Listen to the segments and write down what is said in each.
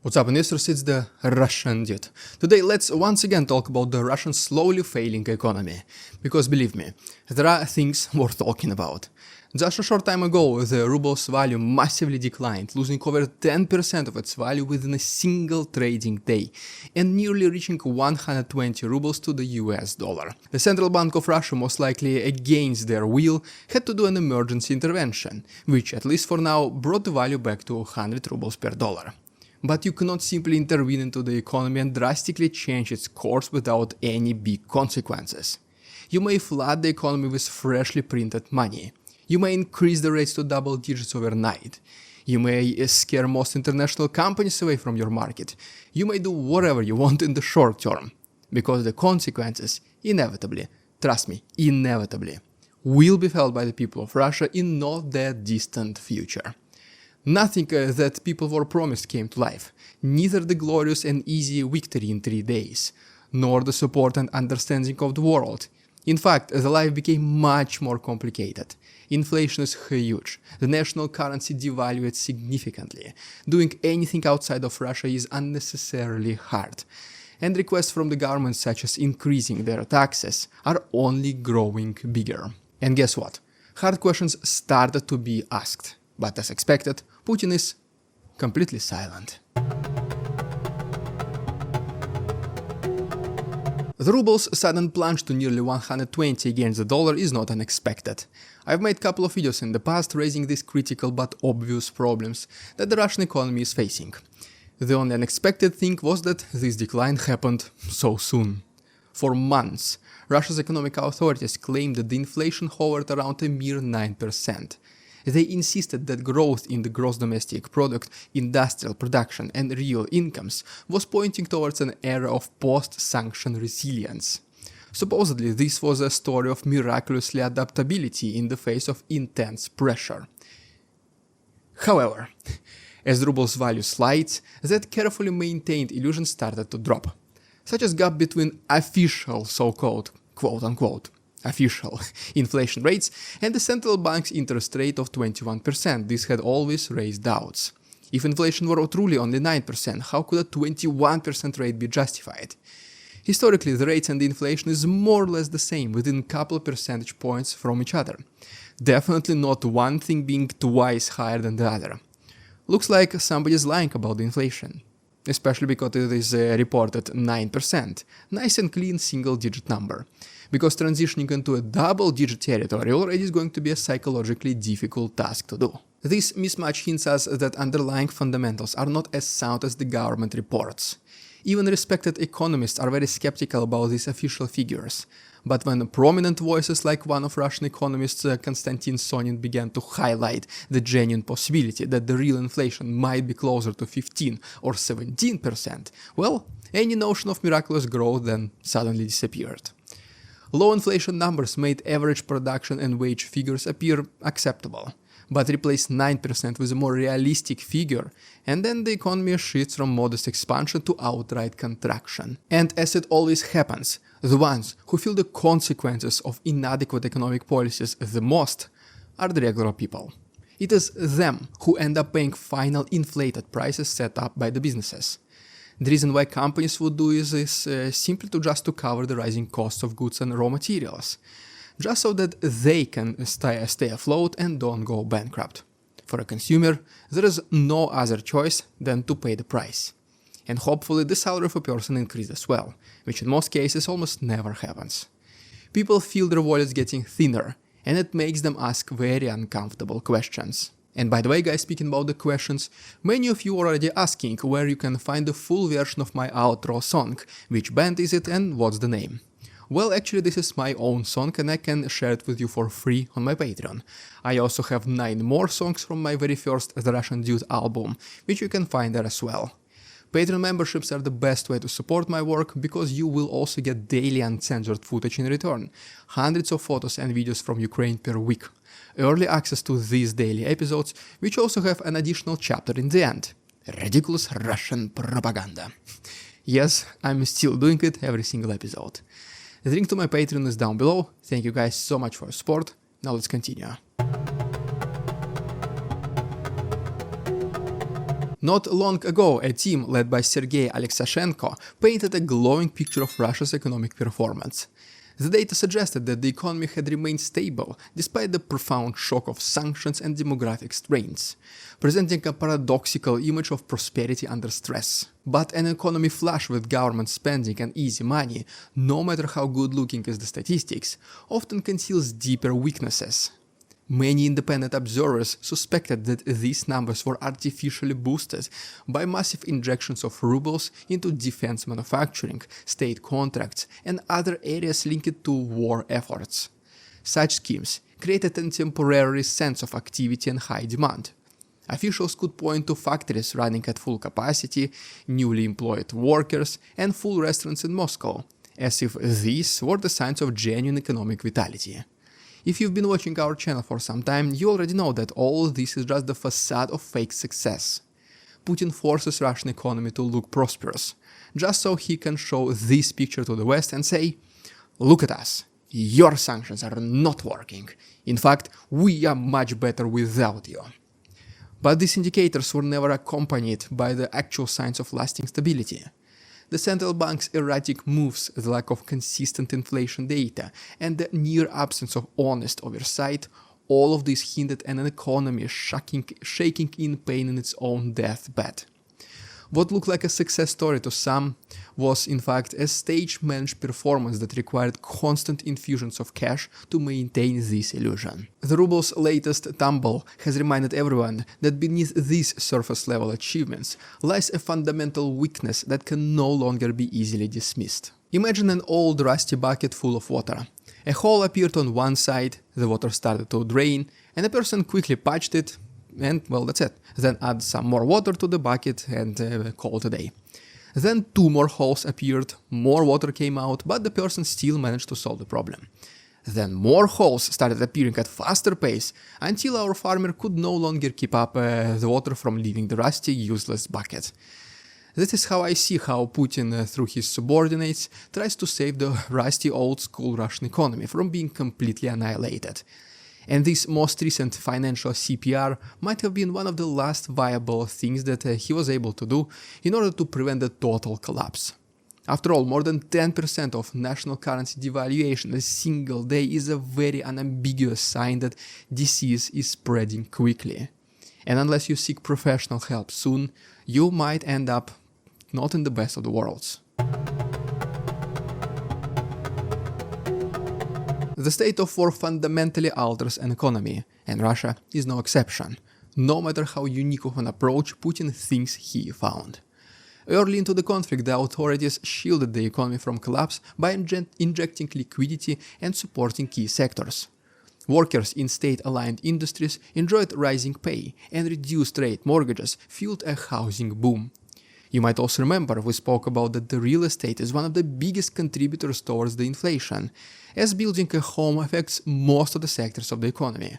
What's up, investors? It's the Russian dude. Today let's once again talk about the Russian slowly failing economy. Because believe me, there are things worth talking about. Just a short time ago, the ruble's value massively declined, losing over 10% of its value within a single trading day, and nearly reaching 120 rubles to the US dollar. The Central Bank of Russia, most likely against their will, had to do an emergency intervention, which at least for now brought the value back to 100 rubles per dollar. But you cannot simply intervene into the economy and drastically change its course without any big consequences. You may flood the economy with freshly printed money. You may increase the rates to double digits overnight. You may scare most international companies away from your market. You may do whatever you want in the short term. Because the consequences, inevitably, trust me, inevitably, will be felt by the people of Russia in not that distant future. Nothing that people were promised came to life, neither the glorious and easy victory in 3 days, nor the support and understanding of the world. In fact, the life became much more complicated. Inflation is huge, the national currency devalued significantly, doing anything outside of Russia is unnecessarily hard, and requests from the government such as increasing their taxes are only growing bigger. And guess what? Hard questions started to be asked. But as expected, Putin is completely silent. The ruble's sudden plunge to nearly 120 against the dollar is not unexpected. I've made a couple of videos in the past raising these critical but obvious problems that the Russian economy is facing. The only unexpected thing was that this decline happened so soon. For months, Russia's economic authorities claimed that the inflation hovered around a mere 9%. They insisted that growth in the gross domestic product, industrial production and real incomes was pointing towards an era of post-sanction resilience. Supposedly, this was a story of miraculously adaptability in the face of intense pressure. However, as the ruble's value slides, that carefully maintained illusion started to drop, such as gap between official so-called quote-unquote official inflation rates and the central bank's interest rate of 21%. This had always raised doubts. If inflation were truly only 9%, how could a 21% rate be justified? Historically, the rates and the inflation is more or less the same, within a couple percentage points from each other. Definitely not one thing being twice higher than the other. Looks like somebody is lying about the inflation. Especially because it is reported 9%, nice and clean single-digit number. Because transitioning into a double-digit territory already is going to be a psychologically difficult task to do. This mismatch hints us that underlying fundamentals are not as sound as the government reports. Even respected economists are very skeptical about these official figures. But when prominent voices like one of Russian economists, Konstantin Sonin, began to highlight the genuine possibility that the real inflation might be closer to 15 or 17%, well, any notion of miraculous growth then suddenly disappeared. Low inflation numbers made average production and wage figures appear acceptable, but replaced 9% with a more realistic figure, and then the economy shifts from modest expansion to outright contraction. And as it always happens, the ones who feel the consequences of inadequate economic policies the most are the regular people. It is them who end up paying final inflated prices set up by the businesses. The reason why companies would do is simply to cover the rising costs of goods and raw materials, just so that they can stay afloat and don't go bankrupt. For a consumer, there is no other choice than to pay the price. And hopefully the salary of a person increases as well, which in most cases almost never happens. People feel their wallets getting thinner, and it makes them ask very uncomfortable questions. And by the way, guys, speaking about the questions, many of you are already asking where you can find the full version of my outro song, which band is it and what's the name. Well, actually this is my own song and I can share it with you for free on my Patreon. I also have 9 more songs from my very first The Russian Dude album, which you can find there as well. Patreon memberships are the best way to support my work because you will also get daily uncensored footage in return, hundreds of photos and videos from Ukraine per week, early access to these daily episodes, which also have an additional chapter in the end. Ridiculous Russian propaganda. Yes, I'm still doing it every single episode. The link to my Patreon is down below. Thank you guys so much for your support. Now let's continue. Not long ago, a team led by Sergei Alexashenko painted a glowing picture of Russia's economic performance. The data suggested that the economy had remained stable despite the profound shock of sanctions and demographic strains, presenting a paradoxical image of prosperity under stress. But an economy flush with government spending and easy money, no matter how good-looking is the statistics, often conceals deeper weaknesses. Many independent observers suspected that these numbers were artificially boosted by massive injections of rubles into defense manufacturing, state contracts, and other areas linked to war efforts. Such schemes created a temporary sense of activity and high demand. Officials could point to factories running at full capacity, newly employed workers, and full restaurants in Moscow, as if these were the signs of genuine economic vitality. If you've been watching our channel for some time, you already know that all this is just the facade of fake success. Putin forces Russian economy to look prosperous, just so he can show this picture to the West and say, "Look at us, your sanctions are not working. In fact, we are much better without you." But these indicators were never accompanied by the actual signs of lasting stability. The central bank's erratic moves, the lack of consistent inflation data, and the near absence of honest oversight, all of this hinted at an economy shaking in pain in its own deathbed. What looked like a success story to some was in fact a stage-managed performance that required constant infusions of cash to maintain this illusion. The ruble's latest tumble has reminded everyone that beneath these surface-level achievements lies a fundamental weakness that can no longer be easily dismissed. Imagine an old rusty bucket full of water. A hole appeared on one side, the water started to drain, and a person quickly patched it, and well, that's it. Then add some more water to the bucket and call it a day. Then two more holes appeared, more water came out, but the person still managed to solve the problem. Then more holes started appearing at faster pace, until our farmer could no longer keep up the water from leaving the rusty, useless bucket. This is how I see how Putin, through his subordinates, tries to save the rusty old-school Russian economy from being completely annihilated. And this most recent financial CPR might have been one of the last viable things that he was able to do in order to prevent the total collapse. After all, more than 10% of national currency devaluation a single day is a very unambiguous sign that disease is spreading quickly. And unless you seek professional help soon, you might end up not in the best of the worlds. The state of war fundamentally alters an economy, and Russia is no exception, no matter how unique of an approach Putin thinks he found. Early into the conflict, the authorities shielded the economy from collapse by injecting liquidity and supporting key sectors. Workers in state-aligned industries enjoyed rising pay, and reduced rate mortgages fueled a housing boom. You might also remember we spoke about that the real estate is one of the biggest contributors towards the inflation, as building a home affects most of the sectors of the economy.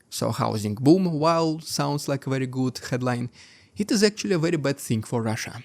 So housing boom, while sounds like a very good headline, it is actually a very bad thing for Russia.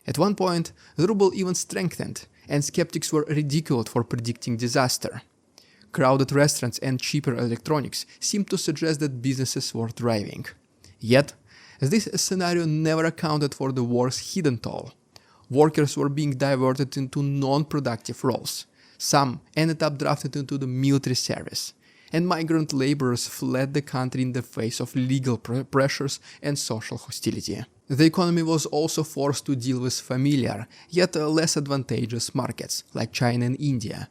At one point, the ruble even strengthened, and skeptics were ridiculed for predicting disaster. Crowded restaurants and cheaper electronics seemed to suggest that businesses were thriving. Yet, this scenario never accounted for the war's hidden toll. Workers were being diverted into non-productive roles. Some ended up drafted into the military service, and migrant laborers fled the country in the face of legal pressures and social hostility. The economy was also forced to deal with familiar, yet less advantageous markets, like China and India.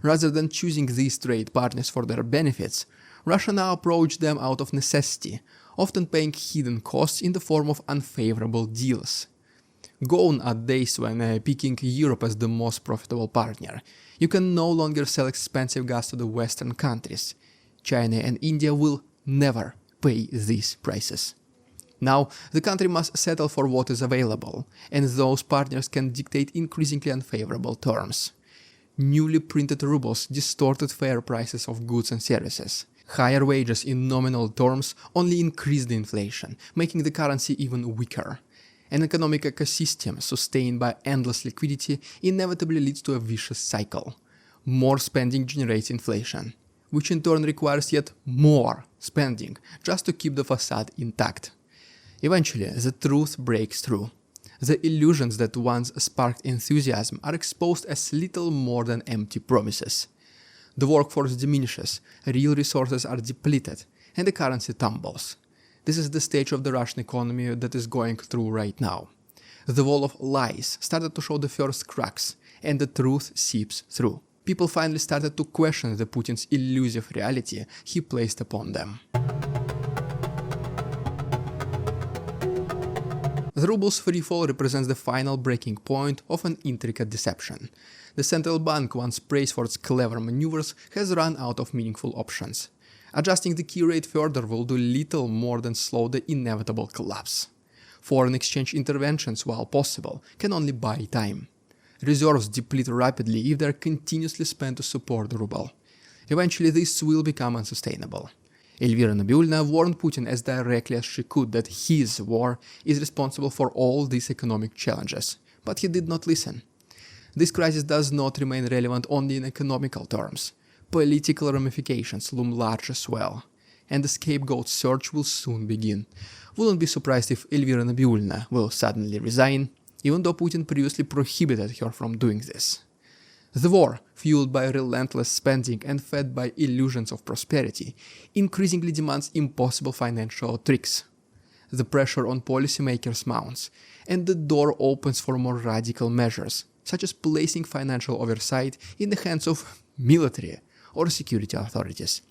Rather than choosing these trade partners for their benefits, Russia now approached them out of necessity, often paying hidden costs in the form of unfavorable deals. Gone are days when picking Europe as the most profitable partner. You can no longer sell expensive gas to the Western countries. China and India will never pay these prices. Now, the country must settle for what is available, and those partners can dictate increasingly unfavorable terms. Newly printed rubles distorted fair prices of goods and services. Higher wages in nominal terms only increase the inflation, making the currency even weaker. An economic ecosystem sustained by endless liquidity inevitably leads to a vicious cycle. More spending generates inflation, which in turn requires yet more spending just to keep the facade intact. Eventually, the truth breaks through. The illusions that once sparked enthusiasm are exposed as little more than empty promises. The workforce diminishes, real resources are depleted, and the currency tumbles. This is the stage of the Russian economy that is going through right now. The wall of lies started to show the first cracks, and the truth seeps through. People finally started to question the Putin's elusive reality he placed upon them. The ruble's freefall represents the final breaking point of an intricate deception. The central bank, once praised for its clever maneuvers, has run out of meaningful options. Adjusting the key rate further will do little more than slow the inevitable collapse. Foreign exchange interventions, while possible, can only buy time. Reserves deplete rapidly if they are continuously spent to support the ruble. Eventually this will become unsustainable. Elvira Nabiullina warned Putin as directly as she could that his war is responsible for all these economic challenges, but he did not listen. This crisis does not remain relevant only in economical terms. Political ramifications loom large as well, and the scapegoat search will soon begin. Wouldn't be surprised if Elvira Nabiullina will suddenly resign, even though Putin previously prohibited her from doing this. The war, fueled by relentless spending and fed by illusions of prosperity, increasingly demands impossible financial tricks. The pressure on policymakers mounts, and the door opens for more radical measures, such as placing financial oversight in the hands of military or security authorities.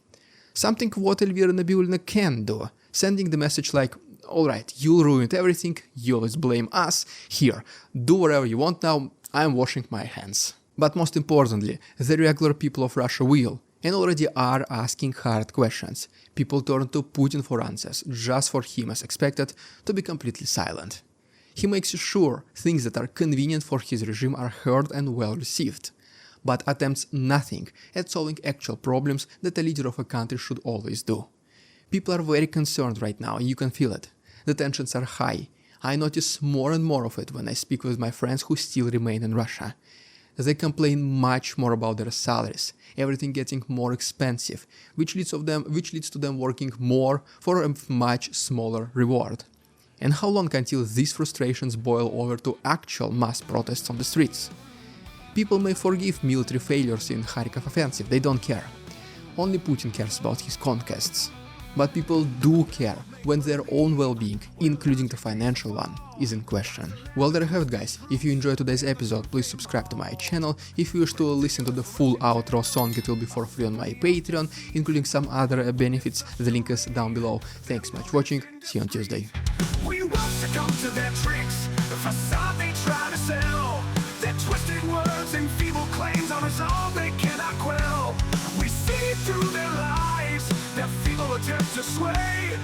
Something what Elvira Nabiullina can do, sending the message like, alright, you ruined everything, you always blame us, here, do whatever you want now, I'm washing my hands. But most importantly, the regular people of Russia will, and already are, asking hard questions. People turn to Putin for answers, just for him, as expected, to be completely silent. He makes sure things that are convenient for his regime are heard and well received, but attempts nothing at solving actual problems that a leader of a country should always do. People are very concerned right now, and you can feel it. The tensions are high. I notice more and more of it when I speak with my friends who still remain in Russia. They complain much more about their salaries, everything getting more expensive, which leads to them working more for a much smaller reward. And how long until these frustrations boil over to actual mass protests on the streets? People may forgive military failures in Kharkov offensive, they don't care. Only Putin cares about his conquests. But people do care when their own well-being, including the financial one, is in question. Well, there you have it, guys. If you enjoyed today's episode, please subscribe to my channel. If you wish to listen to the full outro song, it will be for free on my Patreon, including some other benefits. The link is down below. Thanks much for watching. See you on Tuesday. We won't succumb to their tricks, the facade they try to sell. Their twisted words and feeble claims are all they cannot quell. We see through their lies, their feeble attempts to sway.